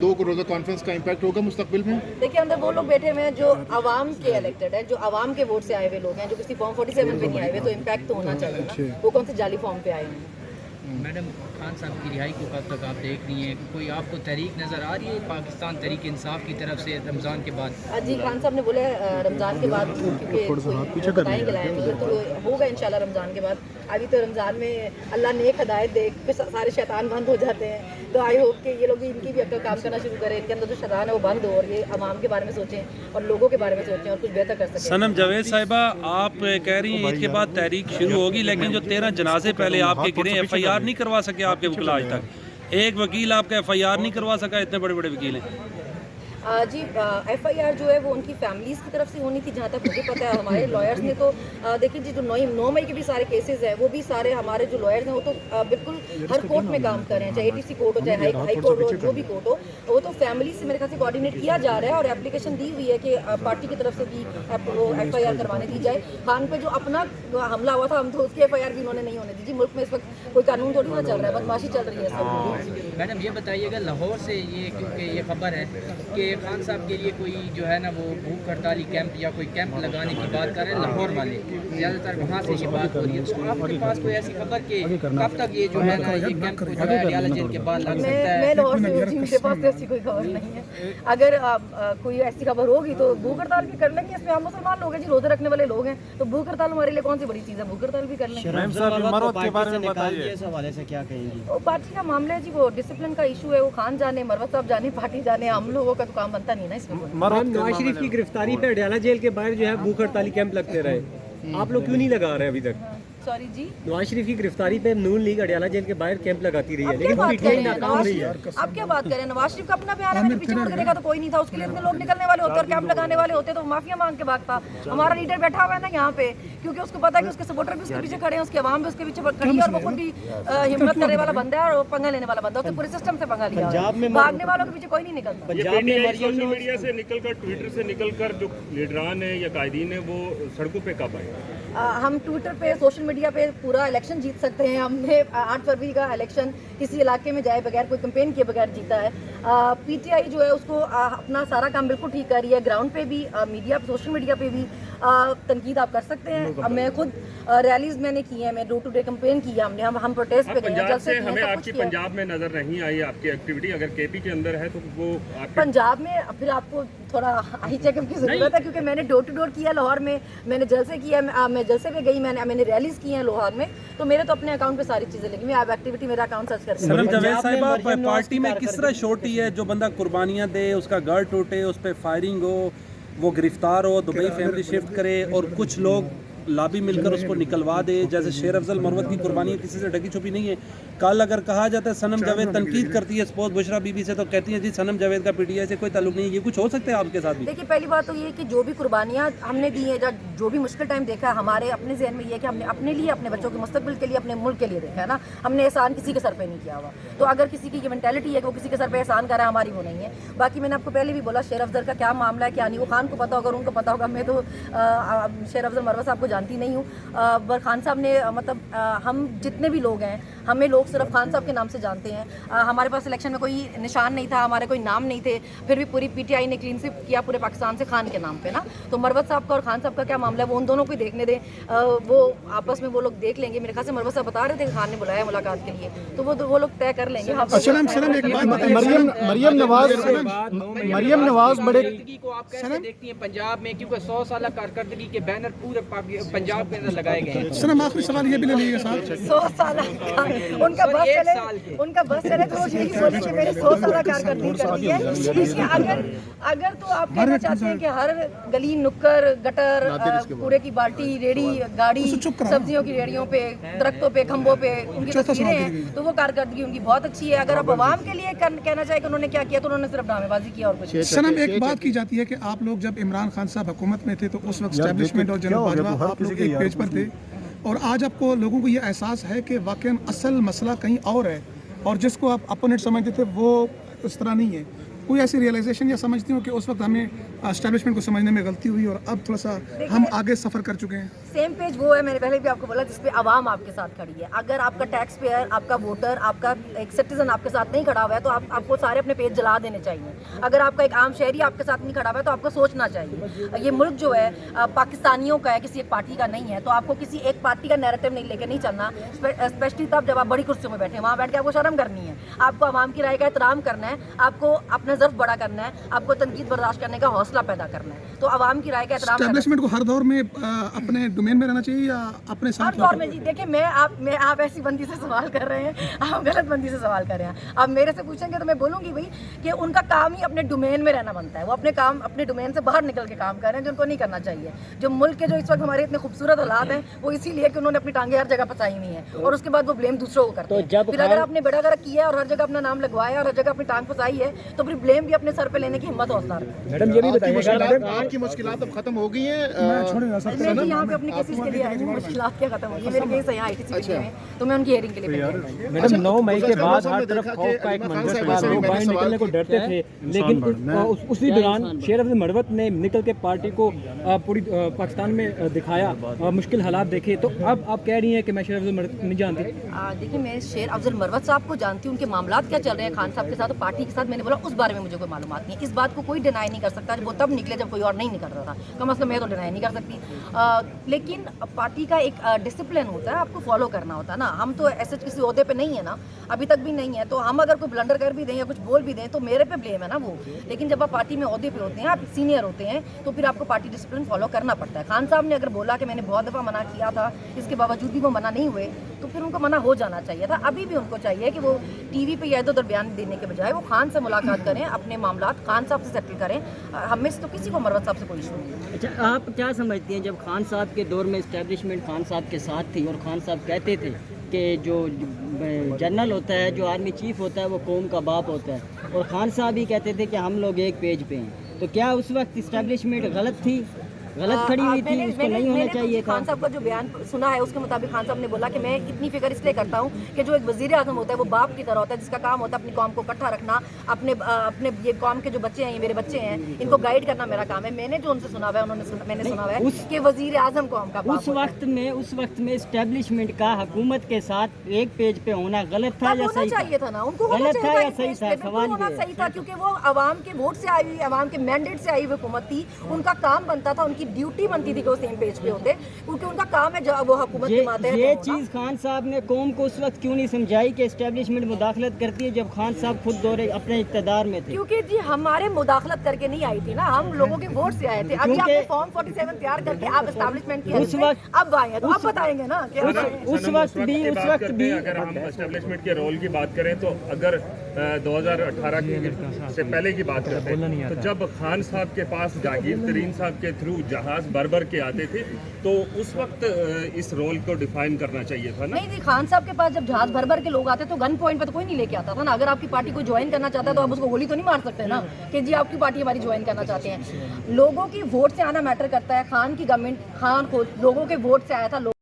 2 रोज़ा कॉन्फ्रेंस का इम्पैक्ट होगा मुस्तकबिल में? देखिए अंदर वो लोग बैठे हुए हैं जो आवाम के इलेक्टेड है, जो आवाम के वोट से आए हुए लोग हैं, जो किसी फॉर्म 47 पे नहीं आए हुए, तो इम्पैक्ट तो होना चाहिए ना। वो कौन से जाली फॉर्म पे आए हैं। मैडम खान साहब की रिहाई को कब तक आप देख रही हैं? कोई आपको तहरीक नज़र आ रही है पाकिस्तान तहरीक इंसाफ की तरफ से रमज़ान के बाद? जी खान साहब ने बोले रमज़ान के बाद, क्योंकि बताएंगे लाए मुझे तो होगा इंशाल्लाह रमज़ान के बाद। अभी तो रमज़ान में अल्लाह नेक हदायत दे के सारे शैतान बंद हो जाते हैं, तो आई होप कि ये लोग भी इनकी भी अक्ल काम करना शुरू करें, इनके अंदर जो शैतान है वो बंद हो और ये आवाम के बारे में सोचें और लोगों के बारे में सोचें और कुछ बेहतर कर सकें। सनम जावेद साहिबा, आप कह रही हैं ईद के बाद तहरीक शुरू होगी, लेकिन जो 13 जनाजे पहले आपके गिरे, FIR नहीं करवा सके आपके वकील आज तक। एक वकील आपका FIR नहीं करवा सका, इतने बड़े बड़े वकील हैं। जी FIR जो है वो उनकी फैमिलीज़ की तरफ से होनी थी, जहाँ तक मुझे पता है। हमारे लॉयर्स ने तो देखिए जी, जो 9 मई के भी सारे केसेस हैं वो भी सारे हमारे जो लॉयर्स हैं वो तो बिल्कुल हर कोर्ट में काम कर रहे हैं, चाहे ATC कोर्ट हो, चाहे हाई कोर्ट हो, जो भी कोर्ट हो, वो तो फैमिली से मेरे ख्याल से कोऑर्डिनेट किया जा रहा है और एप्लीकेशन दी हुई है कि पार्टी की तरफ से भी वो FIR करवाने दी जाए। खान पे जो अपना हमला हुआ था, हम तो उसकी FIR भी उन्होंने नहीं होने दी जी। मुल्क में इस वक्त कोई कानून थोड़ी ना चल रहा है, बदमाशी चल रही है सब। मैडम ये बताइएगा, लाहौर से ये क्योंकि ये खबर है कि खान साहब के लिए कोई जो है ना वो भूख हड़ताली कैंप या कोई कैंप लगाने की बात कर रहे हैं लाहौर वाले, ज़्यादातर वहाँ से ये बात हो रही है। तो आपके पास कोई ऐसी खबर कि कब तक ये जो है ना ये कैंप जो है अडियाला जेल के बाद लग सकता है? मैं लाहौर से हूँ, मेरे पास तो ऐसी कोई खबर नहीं है। अगर कोई ऐसी खबर होगी तो भूख हड़ताल भी कर लेंगे। इसमें हम मुसलमान लोग हैं जी, रोजे रखने वाले लोग हैं, तो भूख हड़ताल हमारे लिए कौन सी बड़ी चीज़ है, भूख हड़ताल भी कर लेंगे। पार्टी का मामला है जी, वो डिसिप्लिन का इशू है, वो खान जाने, मरवत साहब जाने, पार्टी जाने, हम लोगों का तो काम बनता नहीं ना इसमें। नवाज शरीफ की गिरफ्तारी पे अडियाला जेल के बाहर जो है भूख हड़ताली कैंप लगते रहे, आप लोग क्यों नहीं लगा रहे अभी तक? सॉरी जी, नवाज शरीफ की गिरफ्तारी पे नून लीग अडियाला जेल के बाहर कैंप लगाती रही है, आप लेकिन क्या बात पीटीआई कर रहे हैं? नाकाम रही है। आप क्या बात कर रहे हैं? नवाज शरीफ का अपना प्यार है, मेरे पीछे मुड़ करेगा तो कोई नहीं था, उसके लिए इतने लोग निकलने वाले होते और कैंप लगाने वाले होते तो माफिया मांग के भागता। हमारा लीडर बैठा हुआ है ना यहाँ पे, क्योंकि उसको पता है कि उसके सपोर्टर भी उसके पीछे खड़े हैं, उसके अवाम भी उसके पीछे खड़ी है और वो खुद भी हिम्मत करने वाला बंदा है और पंगा लेने वाला बंदा है, उसने पूरे सिस्टम से पंगा लिया है। भागने वालों के पीछे कोई नहीं निकलता। सोशल मीडिया से निकलकर, ट्विटर से निकलकर जो लीडरान है या कायदीन है वो सड़कों पे कब आए? हम ट्विटर पे, सोशल मीडिया पे पूरा इलेक्शन जीत सकते हैं। हमने 8 फरवरी का इलेक्शन किसी इलाके में जाए बगैर, कोई कैंपेन किए बगैर जीता है। PTI जो है उसको अपना सारा काम बिल्कुल ठीक कर रही है, ग्राउंड पे भी, मीडिया, सोशल मीडिया पे भी तनकीद आप कर सकते हैं। अब मैं खुद रैलीज मैंने की है, मैं डोर टू डे कैंपेन की है, हम प्रोटेस्ट पे गए हैं। पंजाब से हमें आपकी पंजाब में नजर नहीं आई आपकी एक्टिविटी, अगर KP के अंदर है तो वो पंजाब में फिर आपको थोड़ा आई चेकअप की जरूरत है, क्योंकि मैंने डोर टू डोर किया लाहौर में, मैंने जलसे किया, मैं जलसे पे गई, मैंने रैलीज की हैं लाहौर में, तो मेरे तो अपने अकाउंट पे सारी चीजें लगी। मैं आप एक्टिविटी मेरा अकाउंट सर्च करके। सनम जावेद साहिबा, पार्टी में किस तरह छोटी है, जो बंदा कुर्बानियाँ दे, उसका घर टूटे, उस पर फायरिंग हो, वो गिरफ्तार हो, दुबई फैमिली शिफ्ट करे और कुछ लोग लाबी मिलकर उसको निकलवा दे, जैसे शेर अफजल मरवत की कुर्बानी किसी से ढकी छुपी नहीं है। कल अगर कहा जाता है सनम जावेद तनकीद करती है सपोज बुशरा बीबी से, तो कहती है जी सनम जावेद का PTI से कोई ताल्लुक नहीं है, ये कुछ हो सकता है आपके साथ भी? देखिए पहली बात तो ये कि जो भी कुर्बानियाँ हमने दी है, जो भी मुश्किल टाइम देखा है, हमारे अपने जहन में ये है कि हमने अपने लिए, अपने बच्चों के मुस्तकबिल के लिए, अपने मुल्क के लिए देखा है ना। हमने एहसान किसी के सर पे नहीं किया हुआ, तो अगर किसी की ये मेंटालिटी है कि वो किसी के सर पे एहसान कर रहा है, हमारी वो नहीं है। बाकी मैंने आपको पहले भी बोला शेर अफजल का क्या मामला है, क्या नहीं, वो खान को पता होगा, उनको पता होगा। मैं तो शेर अफजल मरवत साहब को जानती नहीं हूँ, पर खान साहब ने मतलब हम जितने भी लोग हैं, हमें लोग सिर्फ खान साहब के नाम से जानते हैं। हमारे पास इलेक्शन में कोई निशान नहीं था, हमारे कोई नाम नहीं थे, फिर भी पूरी PTI ने क्लीन स्वीप किया पूरे पाकिस्तान से खान के नाम पे ना। तो मरवत साहब का और खान साहब का क्या मामला है वो उन दोनों को देखने दें, वो आपस में वो लोग देख लेंगे। मेरे ख्याल से मरवत साहब बता रहे थे कि खान ने बुलाया मुलाकात के लिए, तो वो लोग तय कर लेंगे। मरियम नवाज बड़े को आप कैसे देखती हैं पंजाब में, क्योंकि 100 साल कारकर्दगी के बैनर पूरे पंजाब के अंदर लगाए गए हैं? सनम आखिरी सवाल ये भी ले लीजिएगा साहब, 100 साल उनका बस चले तो यही बोले कि मेरे 100 साल कारकर्दगी कर दी है। इसलिए अगर तो आप कहना चाहते हैं कि हर गली नुक्कड़ गटर कूड़े की बाल्टी, रेड़ी, गाड़ी, सब्जियों की रेड़ियों पे, दरख्तों पे, खंभों पे उनकी तस्वीरें हैं, तो वो कारकर्दगी उनकी बहुत अच्छी है। अगर आप आवाम के लिए कहना चाहे कि उन्होंने क्या किया, तो उन्होंने सिर्फ ड्रामेबाजी किया और कुछ। सनम एक बात की जाती है कि आप लोग जब इमरान खान साहब हुकूमत में थे तो उस वक्त एस्टैब्लिशमेंट और जनरल बाजवा आप लोग एक पेज पर थे, और आज आपको लोगों को ये एहसास है कि वाकई असल मसला कहीं और है, और जिसको आप अपोनेंट समझते थे वो उस तरह नहीं है। कोई ऐसी रियलाइजेशन या समझती हो कि उस वक्त हमें एस्टेब्लिशमेंट को समझने में गलती हुई और अब थोड़ा सा हम आगे सफ़र कर चुके हैं? सेम पेज वो है, मैंने पहले भी आपको बोला, जिसपे आवाम आपके साथ खड़ी है। अगर आपका टैक्स पेयर, आपका वोटर, आपका एक सिटीजन आपके साथ नहीं खड़ा हुआ है तो आपको सारे अपने पेज जला देने चाहिए। अगर आपका एक आम शहरी आपके साथ नहीं खड़ा हुआ है तो आपको सोचना चाहिए। ये मुल्क जो है पाकिस्तानियों का है, किसी एक पार्टी का नहीं है, तो आपको किसी एक पार्टी का नैरेटिव नहीं लेके नहीं चलना, स्पेशली तब जब आप बड़ी कुर्सियों में बैठे, वहाँ बैठ के आपको शर्म करनी है, आपको आवाम की राय का एहतराम करना है, आपको अपना ज़र्फ बड़ा करना है, आपको तनकीद बर्दाश्त करने का हौसला पैदा करना है। तो आवाम की राय का एहतराम एस्टेब्लिशमेंट को हर दौर में अपने डोमेन में रहना चाहिए या अपने साथ? हर दौर में जी, देखिए आप ऐसी बंदी से सवाल कर रहे हैं, आप गलत बंदी से सवाल कर रहे हैं। आप मेरे से पूछेंगे तो मैं बोलूँगी भाई कि उनका काम ही अपने डोमेन में रहना बनता है। वो अपने डोमेन से बाहर निकल के काम कर रहे हैं, जो उनको नहीं करना चाहिए। जो मुल्क के जो इस वक्त हमारे इतने खूबसूरत हालात हैं वो इसीलिए कि उन्होंने अपनी टांगे हर जगह फंसाई हुई हैं और उसके बाद वो ब्लेम दूसरों को करते हैं। फिर अगर आपने बेड़ा गर्क किया है और हर जगह अपना नाम लगवाया और हर जगह अपनी टांग फंसाई है तो फिर ब्लेम भी अपने सर पे लेने की हिम्मत हौसला रखें। मैडम ये भी बताइएगा, आपकी मुश्किलात अब खत्म हो गई हैं? मैं तो यहाँ पे अपनी केसेस के लिए आई हूँ, मुश्किलात क्या खत्म होगी। मेरे केस यहाँ ITC में, तो मैं उनकी हियरिंग के लिए आई। मैडम 9 मई के बाद हर तरफ खौफ का एक मंजर था, लोग बाहर निकलने को डरते थे, लेकिन उसी दौरान शेर अफजल मरवत ने निकल के पार्टी को पूरी पाकिस्तान में दिखाया, मुश्किल हालात देखे। तो अब आप कह रही हैं कि मैं शेर अफजल मरवत नहीं जानती? देखिए, मैं शेर अफजल मरवत साहब को जानती हूँ, उनके मामलात क्या चल रहे हैं खान साहब के साथ, पार्टी के साथ। मैंने बोला उस बारे में मुझे कोई मालूमात नहीं है। इस बात को कोई डिनाई नहीं कर सकता, वो तब निकले जब कोई और नहीं निकल रहा था, तो मतलब मैं तो डिनाई नहीं कर सकती। लेकिन पार्टी का एक डिसिप्लिन होता है, आपको फॉलो करना होता है ना। हम तो ऐसे किसी ओहदे पे नहीं है ना, अभी तक भी नहीं है, तो हम अगर कोई ब्लंडर कर भी दें या कुछ बोल भी दें तो मेरे पे ब्लेम है ना वो। लेकिन जब आप पार्टी में ओहदे पे होते हैं, आप सीनियर होते हैं, तो फिर आपको पार्टी डिसिप्लिन फॉलो करना पड़ता है। खान साहब ने अगर बोला कि मैंने बहुत दफ़ा मना किया था, इसके बावजूद भी वो मना नहीं हुए, तो फिर उनको मना हो जाना चाहिए था। अभी भी उनको चाहिए कि वो टीवी पे या इधर उधर बयान देने के बजाय वो खान से मुलाकात करें, अपने मामलात खान साहब से सेटल करें। हमें से तो किसी को मरवत साहब से कोई इशू नहीं है। अच्छा, आप क्या समझती हैं, जब खान साहब के दौर में इस्टेब्लिशमेंट खान साहब के साथ थी और खान साहब कहते थे कि जो जनरल होता है, जो आर्मी चीफ होता है, वो कौम का बाप होता है, और खान साहब ही कहते थे कि हम लोग एक पेज पे हैं, तो क्या उस वक्त इस्टेब्लिशमेंट गलत थी, गलत खड़ी हुई थी, उसको नहीं होना चाहिए था? खान साहब का जो बयान सुना है उसके मुताबिक खान साहब ने बोला कि मैं इतनी फिक्र इसलिए करता हूँ कि जो एक वज़ीर आज़म होता है वो बाप की तरह होता है, जिसका काम होता है अपनी कौम को इकट्ठा रखना, अपने ये कौम के जो बच्चे हैं, ये मेरे बच्चे हैं, इनको गाइड करना मेरा काम है। मैंने जो उनसे सुना हुआ है, मैंने सुना हुआ है कि वज़ीर आज़म कौम का बाप उस वक्त में इस्टेब्लिशमेंट का हुकूमत के साथ एक पेज पे होना गलत था या सही चाहिए था? ना उनको गलत था या सही था? सवाल होना सही था, क्योंकि वो आवाम के वोट से आई हुई, आवाम के मैंडेट से आई हुई हुकूमत थी। उनका काम बनता था, उनकी ड्यूटी बनती थी कि वो सेम पेज पे होते, क्योंकि उनका काम है वो हुकूमत के मातहत ये चीज़ खान साहब ने कौम को उस वक्त क्यों नहीं समझाई कि एस्टेब्लिशमेंट मुदाखलत करती है, जब खान साहब खुद दौरे अपने इक़्तिदार में थे? क्योंकि जी हमारे मुदाखलत करके नहीं आई थी ना, हम लोगों के वोट से आए थे। अभी आपने फॉर्म 47 तैयार करके आप एस्टेब्लिशमेंट की उस वक्त अब आए हैं तो आप बताएंगे ना कि उस वक्त भी अगर हम एस्टेब्लिशमेंट के रोल की बात करें तो अगर 2018 से पहले की बात करते हैं तो जब खान साहब के पास जागीर तरीन साहब के थ्रू जहाज भर के आते थे तो उस वक्त इस रोल को डिफाइन करना चाहिए था ना? नहीं जी, खान साहब के पास जब जहाज भर के लोग आते तो गन पॉइंट पे तो कोई नहीं लेके आता था ना। अगर आपकी पार्टी को ज्वाइन करना चाहता है तो आप उसको गोली तो नहीं मार सकते ना कि जी आपकी पार्टी हमारी ज्वाइन करना चाहते हैं। लोगों की वोट से आना मैटर करता है। खान की गवर्नमेंट, खान को लोगों के वोट से आया था।